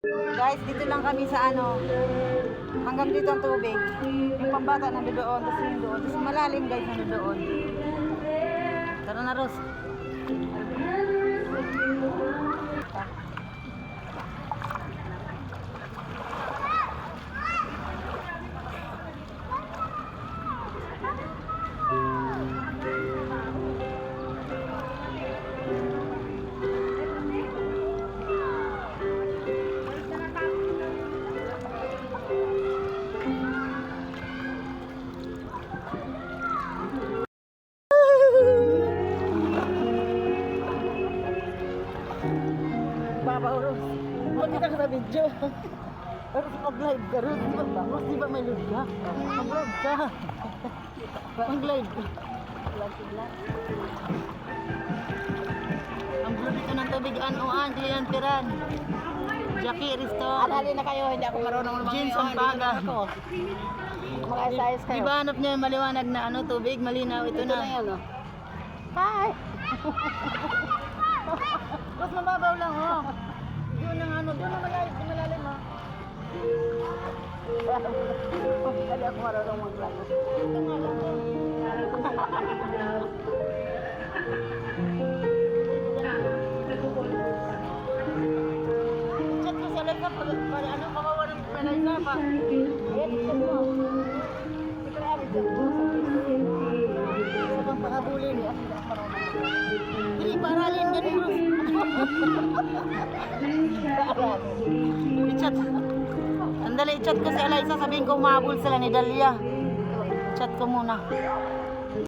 Guys, dito lang kami sa ano. Hanggang dito ang tubig. Yung pambata nandoon, tapos yung doon. Tapos malalim guys nandoon. Tara na, Ros. Baba, Ros. Magkita ka sa video. Ros, mag-live ka, Ros. Ros, di ba may load ka? Mag-live ka. Mag-live ka. Ang blue dito ng tubig, anuan, kilian piran. Jackie, Risto. Alali na kayo, hindi ako marunong lumangoy. Jeans ang baga. Mag-ayos kayo. Di ba hanap niya yung maliwanag na ano, tubig? Malinaw, ito Ito na na. yan, oh. Hi! Ros, mababaw lang, oh. Doon ang ano, doon ang malalim, oh. Hindi ako marunong maglangoy. Ito nga lang, oh. Chat ko sa live na para ano, makawa ng panay na pa. Ayan, ito mo. Ito na yan, ito mo. Sa bang pakabulin. Hindi, paralin ganun, Ros. I-chat. Andali, i-chat ko si Eliza. Sabihin ko, umahabol sila ni Dalia. Chat ko muna.